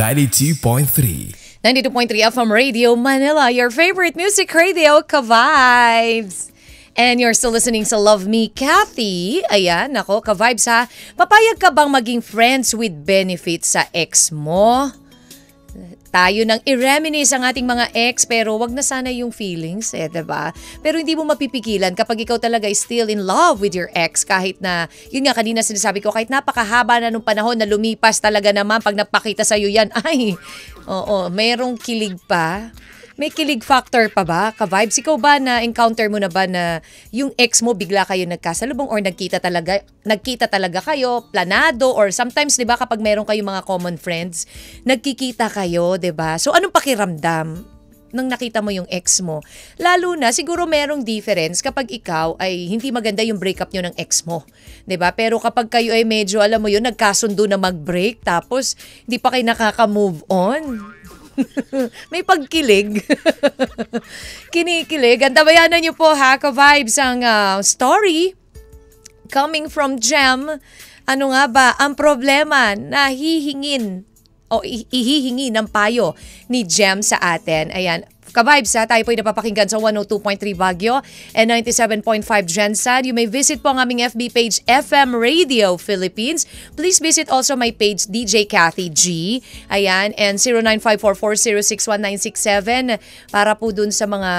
92.3 FM Radio Manila, your favorite music radio, Ka-Vibes. And you're still listening sa Love Me, Kathy. Ayan, ako, Ka-Vibes ha. Papayag ka bang maging friends with benefits sa ex mo? Tayo nang i-reminisce ang ating mga ex pero wag na sana yung feelings diba? Pero hindi mo mapipigilan kapag ikaw talaga is still in love with your ex kahit na, yun nga kanina sinasabi ko, kahit napakahaba na nung panahon na lumipas talaga naman pag nagpakita sa'yo yan, ay, oo, mayroong kilig pa. May kilig factor pa ba? Ka-Vibes, ikaw ba na-encounter mo na ba na yung ex mo bigla kayo nagkasalubong or nagkita talaga kayo, planado, or sometimes, di ba, kapag meron kayong mga common friends, nagkikita kayo, di ba? So, anong pakiramdam nang nakita mo yung ex mo? Lalo na, siguro merong difference kapag ikaw ay hindi maganda yung breakup nyo ng ex mo. Di ba? Pero kapag kayo ay medyo, alam mo yun, nagkasundo na mag-break, tapos hindi pa kayo nakaka-move on. May pagkilig. Kinikilig. Antabayanan niyo po ha, Ka-Vibes, ang story coming from Jem. Ano nga ba ang problema na hihingin o ihihingi ng payo ni Jem sa atin? Ayan. Ka-Vibes ha, tayo po ay napapakinggan sa 102.3 Baguio and 97.5 Gensan. You may visit po ang aming FB page, FM Radio Philippines. Please visit also my page, DJ Kathy G. Ayan, and 0954406197 para po dun sa mga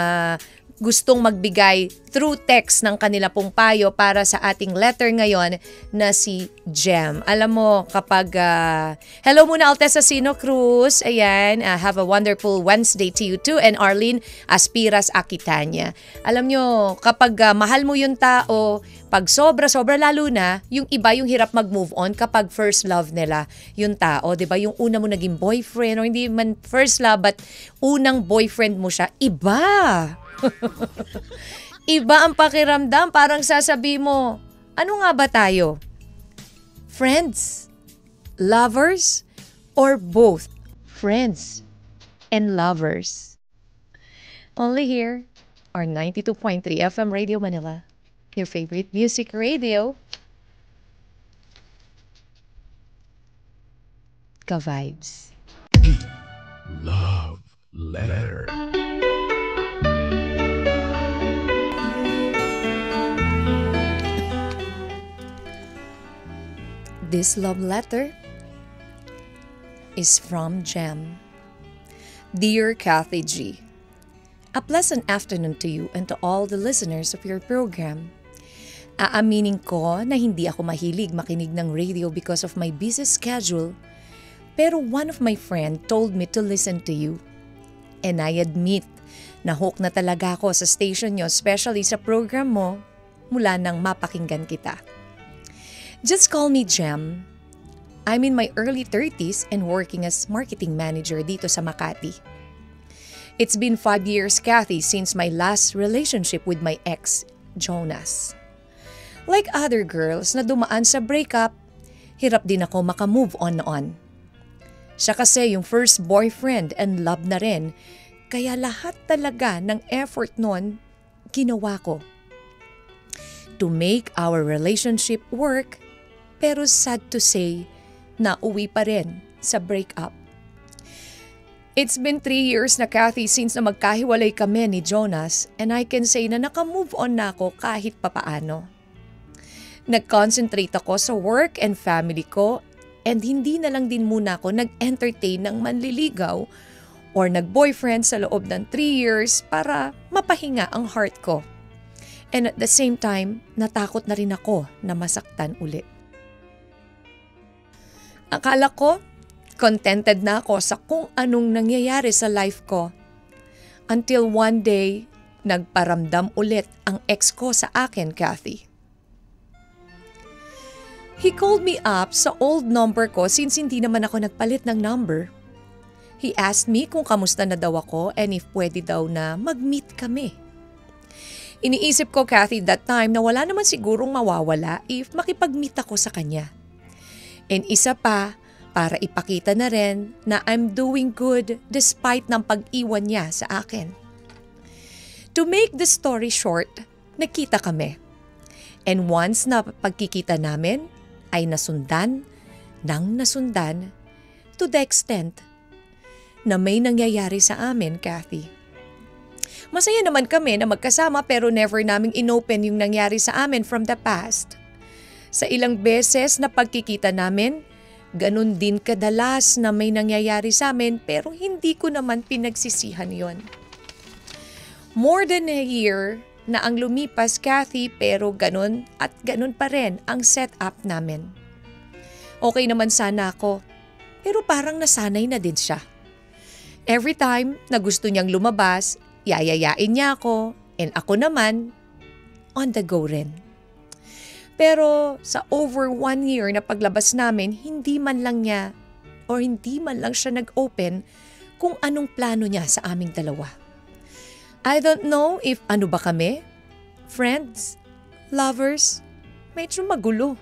gustong magbigay through text ng kanila pong payo para sa ating letter ngayon na si Jem. Alam mo, kapag hello muna Altesa Sino Cruz, ayan, have a wonderful Wednesday to you too, and Arlene Aspiras Aquitania. Alam nyo, kapag mahal mo yung tao, pag sobra-sobra, lalo na, yung iba yung hirap mag-move on kapag first love nila yung tao. Diba? Yung una mo naging boyfriend, or hindi man first love, but unang boyfriend mo siya, iba. Iba ang pakiramdam. Parang sasabi mo, ano nga ba tayo? Friends? Lovers? Or both? Friends and lovers. Only here, our 92.3 FM Radio Manila, your favorite music radio, Ka-Vibes. Love Letter. This love letter is from Jem. Dear Kathy G, a pleasant afternoon to you and to all the listeners of your program. Aaminin ko na hindi ako mahilig makinig ng radio because of my busy schedule, pero one of my friend told me to listen to you. And I admit na hook na talaga ako sa station nyo, especially sa program mo, mula nang mapakinggan kita. Just call me Jem. I'm in my early 30s and working as marketing manager dito sa Makati. It's been 5 years, Kathy, since my last relationship with my ex, Jonas. Like other girls na dumaan sa breakup, hirap din ako makamove on noon. Siya kasi yung first boyfriend and love na rin, kaya lahat talaga ng effort noon, ginawa ko. To make our relationship work, pero sad to say, nauwi pa rin sa breakup. It's been 3 years na, Kathy, since na magkahiwalay kami ni Jonas, and I can say na nakamove on na ako kahit papaano. Nag-concentrate ako sa work and family ko, and hindi na lang din muna ako nag-entertain ng manliligaw or nag-boyfriend sa loob ng 3 years para mapahinga ang heart ko. And at the same time, natakot na rin ako na masaktan ulit. Akala ko, contented na ako sa kung anong nangyayari sa life ko. Until one day, nagparamdam ulit ang ex ko sa akin, Kathy. He called me up sa old number ko since hindi naman ako nagpalit ng number. He asked me kung kamusta na daw ako and if pwede daw na mag-meet kami. Iniisip ko, Kathy, that time na wala naman sigurong mawawala if makipag-meet ako sa kanya. And isa pa, para ipakita na rin na I'm doing good despite ng pag-iwan niya sa akin. To make the story short, nakita kami. And once na pagkikita namin, ay nasundan to the extent na may nangyayari sa amin, Kathy. Masaya naman kami na magkasama pero never naming inopen yung nangyari sa amin from the past. Sa ilang beses na pagkikita namin, ganun din kadalas na may nangyayari sa amin pero hindi ko naman pinagsisihan yon. More than a year na ang lumipas, Kathy, pero ganun at ganun pa rin ang setup namin. Okay naman sana ako, pero parang nasanay na din siya. Every time na gusto niyang lumabas, yayayain niya ako and ako naman on the go rin. Pero sa over 1 year na paglabas namin, hindi man lang siya nag-open kung anong plano niya sa aming dalawa. I don't know if ano ba kami? Friends? Lovers? Medyo magulo.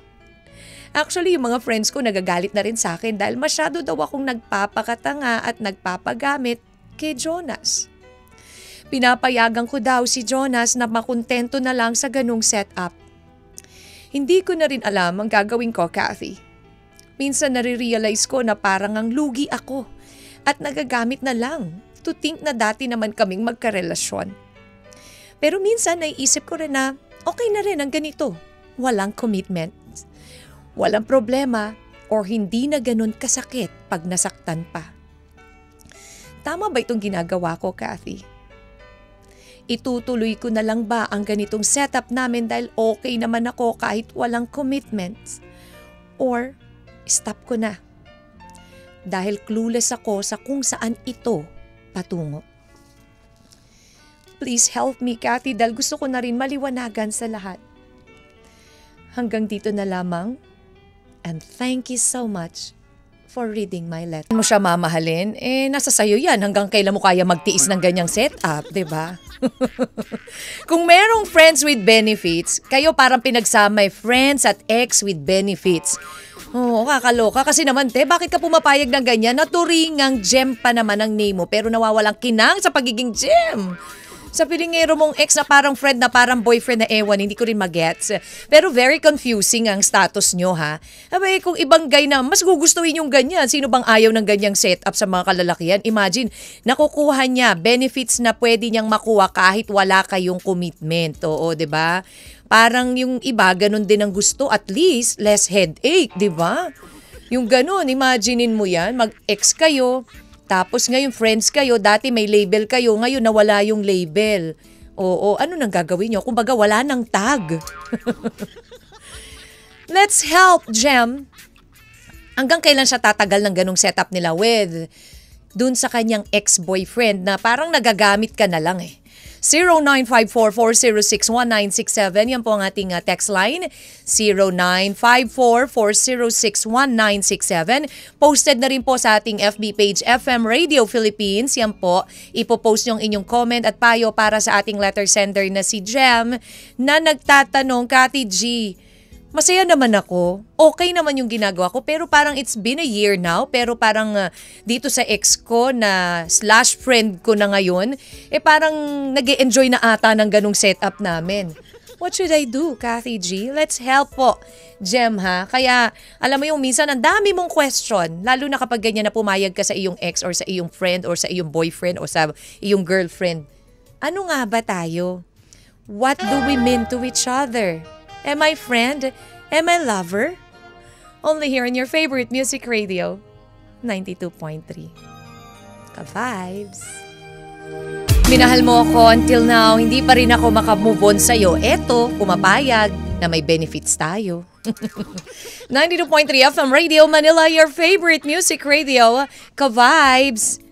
Actually, yung mga friends ko nagagalit na rin sa akin dahil masyado daw akong nagpapakatanga at nagpapagamit kay Jonas. Pinapayagan ko daw si Jonas na makontento na lang sa ganung setup. Hindi ko na rin alam ang gagawin ko, Kathy. Minsan nare-realize ko na parang ang lugi ako at nagagamit na lang to think na dati naman kaming magkarelasyon. Pero minsan naiisip ko rin na okay na rin ang ganito. Walang commitment. Walang problema or hindi na ganun kasakit pag nasaktan pa. Tama ba itong ginagawa ko, Kathy? Itutuloy ko na lang ba ang ganitong setup namin dahil okay naman ako kahit walang commitments? Or stop ko na? Dahil clueless ako sa kung saan ito patungo. Please help me, Kathy, dahil gusto ko na rin maliwanagan sa lahat. Hanggang dito na lamang. And thank you so much for reading my letter. Mo siya mamahalin, nasa sayo yan hanggang kailan mo kaya magtiis ng ganyang setup, diba? Kung merong friends with benefits, kayo parang pinagsama friends at ex with benefits. Oo, kakaloka. Kasi naman, bakit ka pumapayag ng ganyan? Naturingang gem pa naman ang name mo pero nawawalang kinang sa pagiging gem. Sa pilingero mong ex na parang friend na parang boyfriend na ewan, hindi ko rin magets. Pero very confusing ang status nyo, ha? Abay, kung ibang guy na mas gugustuhin yung ganyan, sino bang ayaw ng ganyang setup sa mga kalalakihan? Imagine, nakukuha niya benefits na pwede niyang makuha kahit wala kayong commitment. Oo, 'di ba? Parang yung iba, ganun din ang gusto. At least, less headache, 'di ba? Yung ganun, imaginein mo yan, mag-ex kayo, tapos ngayon friends kayo, dati may label kayo, ngayon nawala yung label. Oo, ano nang gagawin nyo? Kumbaga wala nang tag. Let's help, Jem. Hanggang kailan siya tatagal ng ganong setup nila with dun sa kanyang ex-boyfriend na parang nagagamit ka na lang eh. 0954-406-1967. Yan po ang ating text line. 0954-406-1967. Posted na rin po sa ating FB page, FM Radio Philippines. Yan po, ipopost yung inyong comment at payo para sa ating letter sender na si Jem na nagtatanong, Kati G, masaya naman ako. Okay naman yung ginagawa ko pero parang it's been a year now. Pero parang dito sa ex ko na / friend ko na ngayon, parang nag-e-enjoy na ata ng ganong setup namin. What should I do, Kathy G? Let's help po, Jem, ha? Kaya alam mo yung minsan ang dami mong question. Lalo na kapag ganyan na pumayag ka sa iyong ex or sa iyong friend or sa iyong boyfriend or sa iyong girlfriend. Ano nga ba tayo? What do we mean to each other? Am I friend? Am I lover? Only here in your favorite music radio, 92.3. Ka-vibes. Minahal mo ako until now, hindi pa rin ako makamove on sa'yo. Eto, pumapayag na may benefits tayo. 92.3 FM Radio Manila, your favorite music radio, Ka-vibes.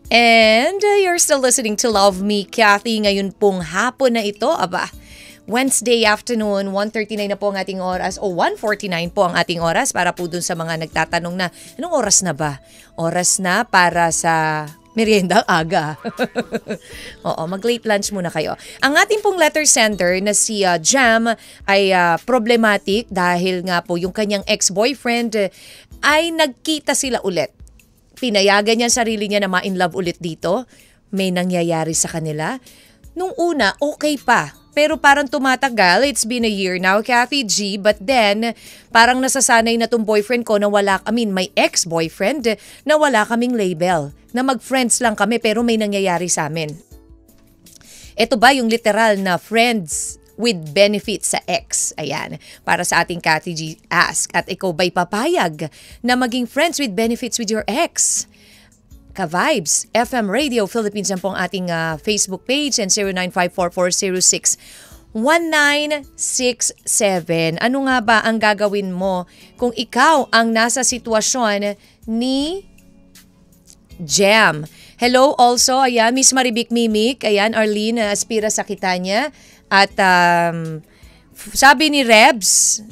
And you're still listening to Love Me, Kathy. Ngayon pong hapon na ito, Wednesday afternoon, 1:39 na po ang ating oras o 1:49 po ang ating oras para po dun sa mga nagtatanong na, anong oras na ba? Oras na para sa merienda aga. Oo, mag-late lunch muna kayo. Ang ating pong letter sender na si Jam ay problematic dahil nga po yung kanyang ex-boyfriend ay nagkita sila ulit. Pinayagan niya sarili niya na ma-in love ulit dito. May nangyayari sa kanila. Nung una, okay pa. Pero parang tumatagal, it's been a year now, Kathy G. But then, parang nasasanay na tong boyfriend ko na my ex-boyfriend, na wala kaming label. Na mag-friends lang kami pero may nangyayari sa amin. Ito ba yung literal na friends with benefits sa ex? Ayan, para sa ating Kathy G ask. At ikaw ba'y papayag na maging friends with benefits with your ex? Ka-vibes, FM Radio Philippines ang pong ating Facebook page and 0954-406-1967. Ano nga ba ang gagawin mo kung ikaw ang nasa sitwasyon ni Jam? Hello also, ayan, Miss Maribik Mimik, ayan, Arlene Aspira sa Kitanya. At sabi ni Rebs,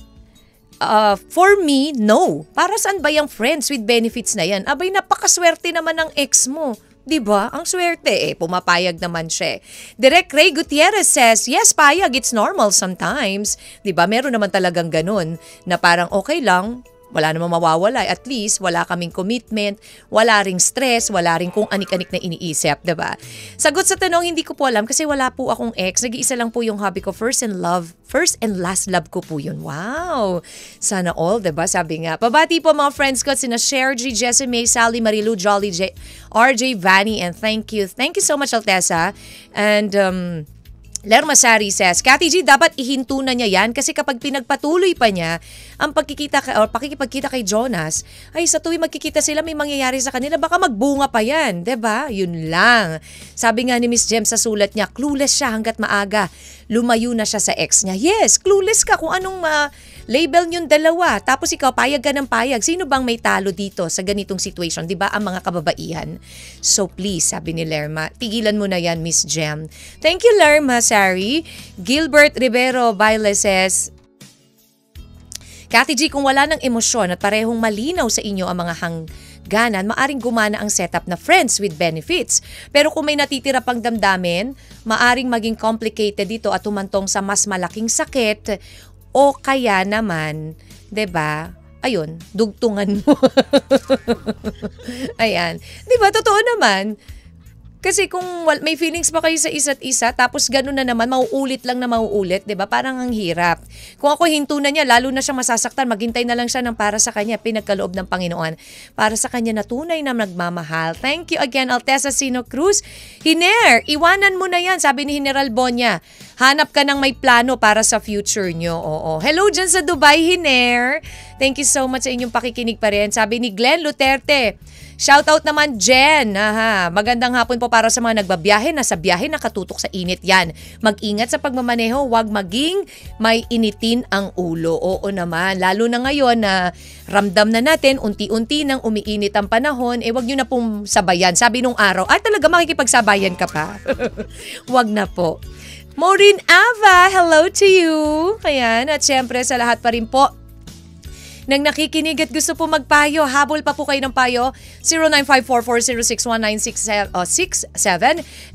for me, no. Para saan ba yung friends with benefits na yan? Abay, napakaswerte naman ng ex mo. Diba? Ang swerte pumapayag naman siya. Direk Ray Gutierrez says, yes, payag, it's normal sometimes. Diba? Meron naman talagang ganun na parang okay lang, wala namang mawawala. At least, wala kaming commitment, wala ring stress, wala ring kung anik-anik na iniisip, diba? Sagot sa tanong, hindi ko po alam kasi wala po akong ex. Nag-iisa lang po yung hobby ko. First and last love ko po yun. Wow! Sana all, diba? Sabi nga. Pabati po mga friends ko, sina Cher G, Jessie May, Sally, Marilu, Jolly, RJ, Vanny, and thank you. Thank you so much, Altesa. And, Lerma Sari says, Kathy G, dapat ihinto na niya yan kasi kapag pinagpatuloy pa niya ang pakikipagkita kay Jonas, ay sa tuwing magkikita sila may mangyayari sa kanila, baka magbunga pa yan, diba? Yun lang. Sabi nga ni Miss Jem sa sulat niya, clueless siya hanggat maaga. Lumayo na siya sa ex niya. Yes, clueless ka kung anong label niyong dalawa. Tapos ikaw, payag ka ng payag. Sino bang may talo dito sa ganitong situation? Diba ang mga kababaihan? So please, sabi ni Lerma, tigilan mo na yan, Miss Jem. Thank you, Lerma, Sari. Gilbert Rivero Baile says, Kathy G, kung wala ng emosyon at parehong malinaw sa inyo ang mga hangganan, maaring gumana ang setup na friends with benefits. Pero kung may natitira pang damdamin, maaring maging complicated dito at humantong sa mas malaking sakit o kaya naman, 'di ba? Ayun, dugtungan mo. Ayan. 'Di ba totoo naman? Kasi kung may feelings pa kayo sa isa't isa, tapos gano'n na naman, mauulit lang na mauulit, 'di ba? Parang ang hirap. Kung ako hinto na niya, lalo na siya masasaktan, maghintay na lang siya ng para sa kanya, pinagkaloob ng Panginoon. Para sa kanya na tunay na nagmamahal. Thank you again, Altesa Sino Cruz. Hiner, iwanan mo na yan, sabi ni General Bonya. Hanap ka ng may plano para sa future nyo. Oo. Hello dyan sa Dubai, Hiner. Thank you so much sa inyong pakikinig pa rin. Sabi ni Glenn Luterte, shout out naman Jen. Magandang hapon po para sa mga nagbabiyahe na sa biyahe nakatutok sa init yan. Mag-ingat sa pagmamaneho, huwag maging may initin ang ulo. Oo naman, lalo na ngayon na ramdam na natin, unti-unti nang umiinit ang panahon, huwag nyo na pong sabayan. Sabi nung araw, talaga makikipagsabayan ka pa. Huwag na po. Maureen Ava, hello to you. Ayan, at syempre sa lahat pa rin po nang nakikinig at gusto po magpayo, habol pa po kayo ng payo, 0954-406-1967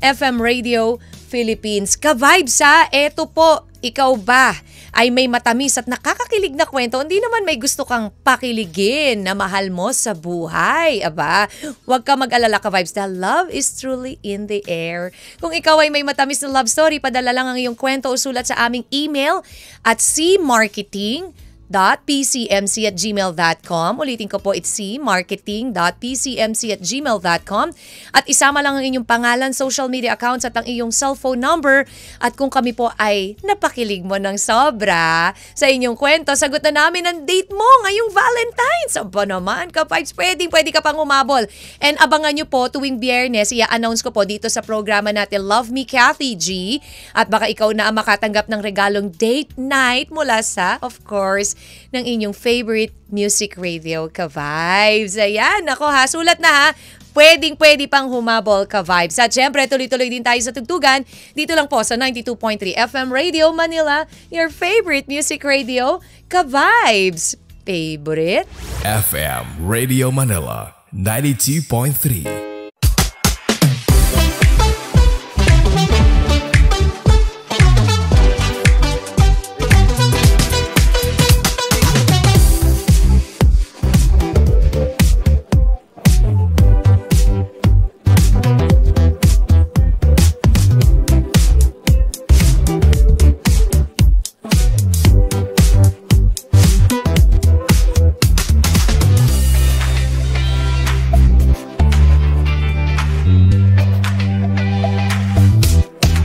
FM Radio Philippines. Ka-vibes eto po, ikaw ba ay may matamis at nakakakilig na kwento? Hindi naman may gusto kang pakiligin na mahal mo sa buhay. Aba, huwag ka mag-alala, ka-vibes, the love is truly in the air. Kung ikaw ay may matamis na love story, padala lang ang iyong kwento o sulat sa aming email at cmarketing marketing.pcmc@gmail.com. Ulitin ko po, it's marketing.pcmc@gmail.com. At isama lang ang inyong pangalan, social media accounts at ang iyong cellphone number. At kung kami po ay napakilig mo ng sobra sa inyong kwento, sagot na namin ang date mo ngayong Valentine's. Aba naman, ka-Vibes, pwede ka pang umabol. And abangan nyo po tuwing Biyernes, i-announce ko po dito sa programa natin, Love Me Kathy G. At baka ikaw na ang makatanggap ng regalong date night mula sa, of course, ng inyong favorite music radio, ka-Vibes. Ayan, ako ha, sulat na ha. Pwede pang humabol, ka-Vibes. At syempre, tuloy-tuloy din tayo sa tugtugan. Dito lang po sa 92.3 FM Radio Manila, your favorite music radio, ka-Vibes. Favorite? FM Radio Manila, 92.3.